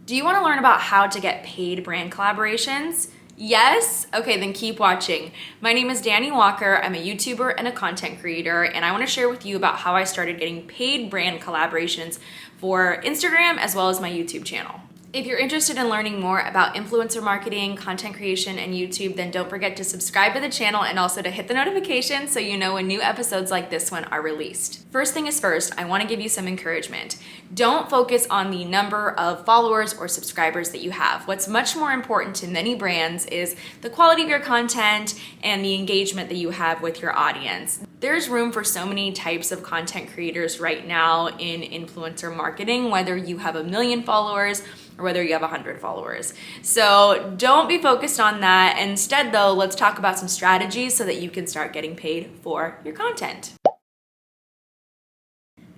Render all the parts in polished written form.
Do you want to learn about how to get paid brand collaborations? Yes? Okay, then keep watching. My name is Dani Walker. I'm a YouTuber and a content creator, and I want to share with you about how I started getting paid brand collaborations for Instagram as well as my YouTube channel. If you're interested in learning more about influencer marketing, content creation, and YouTube, then don't forget to subscribe to the channel and also to hit the notification so you know when new episodes like this one are released. First thing is first, I want to give you some encouragement. Don't focus on the number of followers or subscribers that you have. What's much more important to many brands is the quality of your content and the engagement that you have with your audience. There's room for so many types of content creators right now in influencer marketing, whether you have 1 million followers or whether you have 100 followers. So don't be focused on that. Instead though, let's talk about some strategies so that you can start getting paid for your content.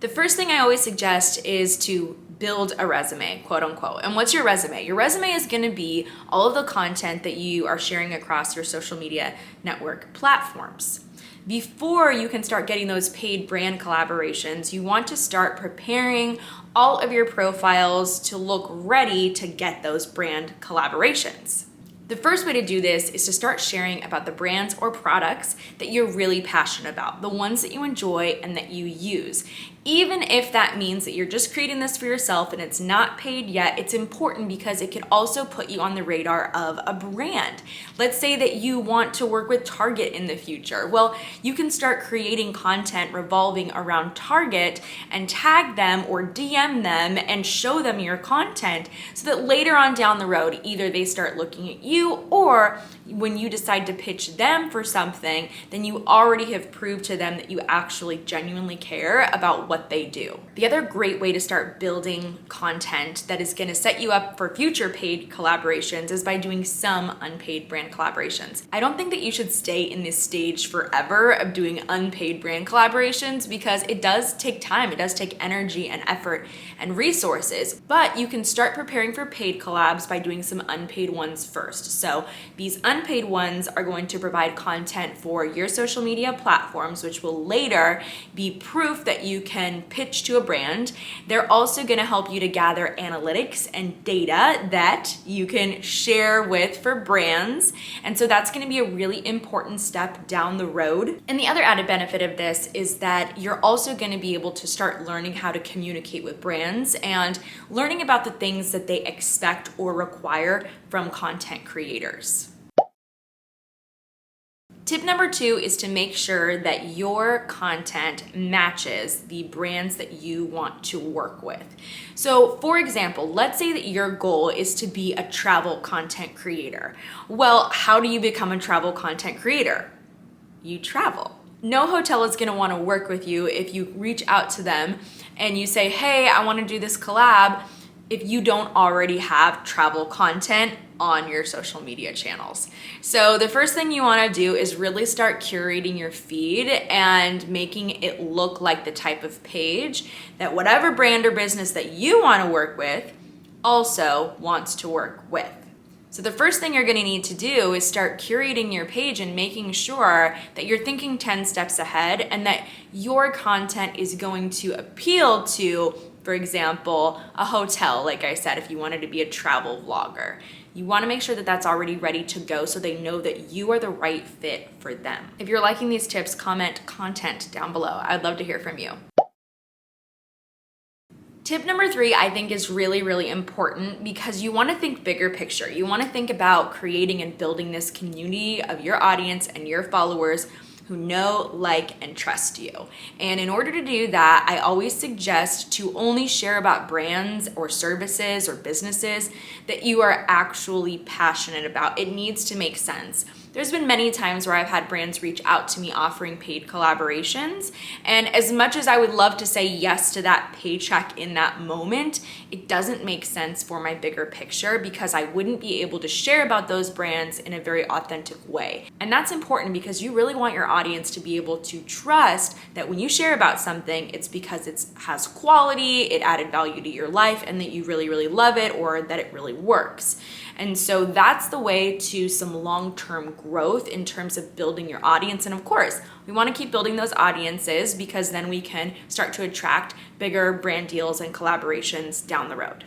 The first thing I always suggest is to build a resume, quote unquote. And what's your resume? Your resume is gonna be all of the content that you are sharing across your social media network platforms. Before you can start getting those paid brand collaborations, you want to start preparing all of your profiles to look ready to get those brand collaborations. The first way to do this is to start sharing about the brands or products that you're really passionate about, the ones that you enjoy and that you use. Even if that means that you're just creating this for yourself and it's not paid yet, it's important because it can also put you on the radar of a brand. Let's say that you want to work with Target in the future. Well, you can start creating content revolving around Target and tag them or DM them and show them your content so that later on down the road, either they start looking at you or when you decide to pitch them for something, then you already have proved to them that you actually genuinely care about what they do. The other great way to start building content that is going to set you up for future paid collaborations is by doing some unpaid brand collaborations. I don't think that you should stay in this stage forever of doing unpaid brand collaborations because it does take time, it does take energy and effort and resources, but you can start preparing for paid collabs by doing some unpaid ones first. So these unpaid ones are going to provide content for your social media platforms, which will later be proof that you can pitch to a brand. They're also going to help you to gather analytics and data that you can share with for brands. And so that's going to be a really important step down the road. And the other added benefit of this is that you're also going to be able to start learning how to communicate with brands and learning about the things that they expect or require from content creators. Tip number 2 is to make sure that your content matches the brands that you want to work with. So for example, let's say that your goal is to be a travel content creator. Well, how do you become a travel content creator? You travel. No hotel is going to want to work with you if you reach out to them and you say, hey, I want to do this collab, if you don't already have travel content on your social media channels. So the first thing you want to do is really start curating your feed and making it look like the type of page that whatever brand or business that you want to work with also wants to work with. So the first thing you're going to need to do is start curating your page and making sure that you're thinking 10 steps ahead and that your content is going to appeal to, for example, a hotel, like I said, if you wanted to be a travel vlogger. You want to make sure that that's already ready to go so they know that you are the right fit for them. If you're liking these tips, comment content down below. I'd love to hear from you. Tip number 3, I think, is really, really important because you want to think bigger picture. You want to think about creating and building this community of your audience and your followers who know, like, and trust you. And in order to do that, I always suggest to only share about brands or services or businesses that you are actually passionate about. It needs to make sense. There's been many times where I've had brands reach out to me offering paid collaborations, and as much as I would love to say yes to that paycheck in that moment, it doesn't make sense for my bigger picture because I wouldn't be able to share about those brands in a very authentic way. And that's important because you really want your audience to be able to trust that when you share about something, it's because it has quality, it added value to your life, and that you really, really love it or that it really works. And so that's the way to some long-term growth in terms of building your audience. And of course, we want to keep building those audiences because then we can start to attract bigger brand deals and collaborations down the road.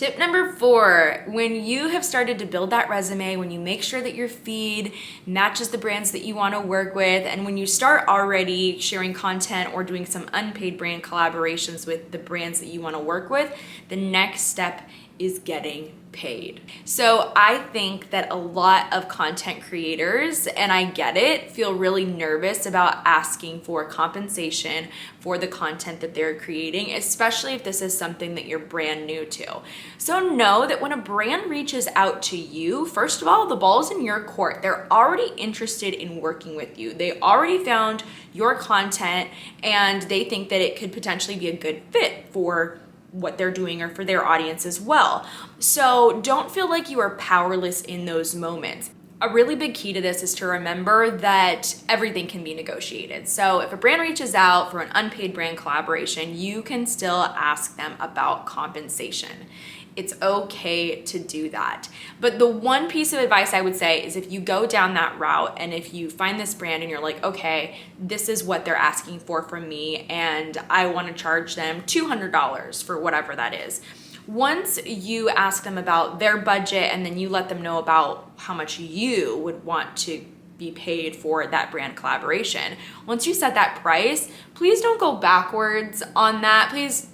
Tip number 4, when you have started to build that resume, when you make sure that your feed matches the brands that you want to work with, and when you start already sharing content or doing some unpaid brand collaborations with the brands that you want to work with, the next step is getting paid. So I think that a lot of content creators, and I get it, feel really nervous about asking for compensation for the content that they're creating, especially if this is something that you're brand new to. So know that when a brand reaches out to you, first of all, the ball's in your court. They're already interested in working with you. They already found your content and they think that it could potentially be a good fit for what they're doing or for their audience as well. So don't feel like you are powerless in those moments. A really big key to this is to remember that everything can be negotiated. So if a brand reaches out for an unpaid brand collaboration, you can still ask them about compensation. It's okay to do that. But the one piece of advice I would say is if you go down that route and if you find this brand and you're like, okay, this is what they're asking for from me and I want to charge them $200 for whatever that is. Once you ask them about their budget and then you let them know about how much you would want to be paid for that brand collaboration. Once you set that price, please don't go backwards on that.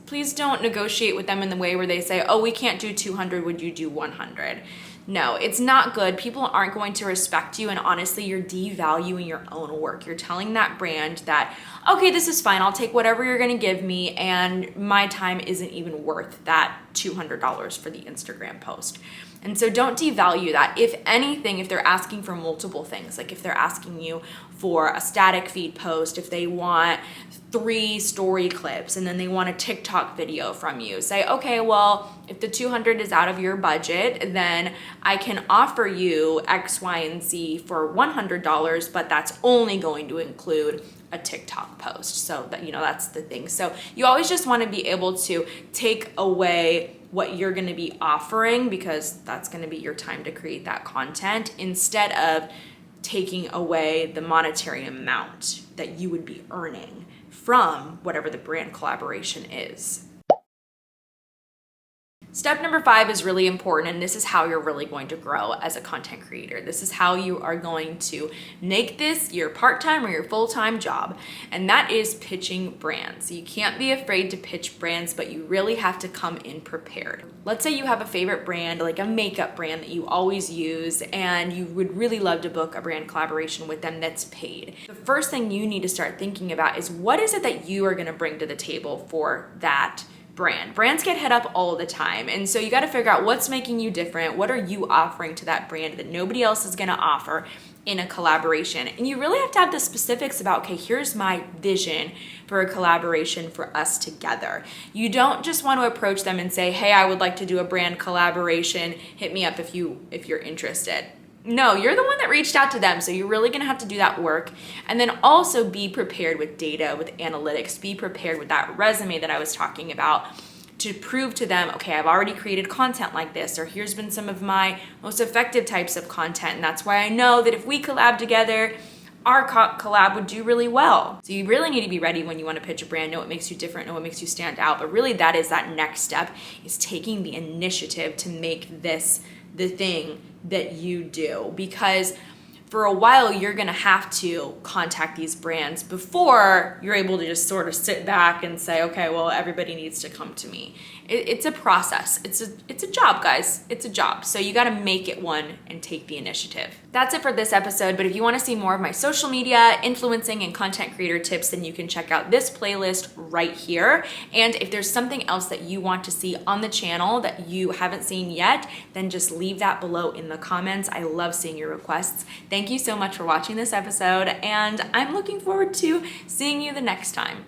Please don't negotiate with them in the way where they say, oh, we can't do 200, would you do 100? No, it's not good. People aren't going to respect you, and honestly, you're devaluing your own work. You're telling that brand that, okay, this is fine, I'll take whatever you're gonna give me, and my time isn't even worth that $200 for the Instagram post. And so don't devalue that. If anything, if they're asking for multiple things, like if they're asking you for a static feed post, if they want 3 story clips and then they want a TikTok video from you, say, okay, well, if the 200 is out of your budget, then I can offer you X, Y, and Z for $100, but that's only going to include a TikTok post. So that, that's the thing. So you always just want to be able to take away what you're going to be offering, because that's going to be your time to create that content, instead of taking away the monetary amount that you would be earning from whatever the brand collaboration is. Step number 5 is really important, and this is how you're really going to grow as a content creator. This is how you are going to make this your part-time or your full-time job, and that is pitching brands. You can't be afraid to pitch brands, but you really have to come in prepared. Let's say you have a favorite brand, like a makeup brand that you always use, and you would really love to book a brand collaboration with them that's paid. The first thing you need to start thinking about is, what is it that you are going to bring to the table for that brand? Brands get hit up all the time. And so you got to figure out what's making you different. What are you offering to that brand that nobody else is going to offer in a collaboration? And you really have to have the specifics about, okay, here's my vision for a collaboration for us together. You don't just want to approach them and say, hey, I would like to do a brand collaboration. Hit me up if you're interested. No, you're the one that reached out to them, so you're really gonna have to do that work. And then also be prepared with data, with analytics. Be prepared with that resume that I was talking about to prove to them, okay, I've already created content like this, or here's been some of my most effective types of content, and that's why I know that if we collab together, our collab would do really well. So you really need to be ready when you want to pitch a brand, know what makes you different, know what makes you stand out, but really that is that next step, is taking the initiative to make this the thing that you do. Because for a while you're gonna have to contact these brands before you're able to just sort of sit back and say, okay, well, everybody needs to come to me. It's a process. It's a job, guys. It's a job. So you gotta make it one and take the initiative. That's it for this episode, but if you wanna see more of my social media, influencing, and content creator tips, then you can check out this playlist right here. And if there's something else that you want to see on the channel that you haven't seen yet, then just leave that below in the comments. I love seeing your requests. Thank you so much for watching this episode, and I'm looking forward to seeing you the next time.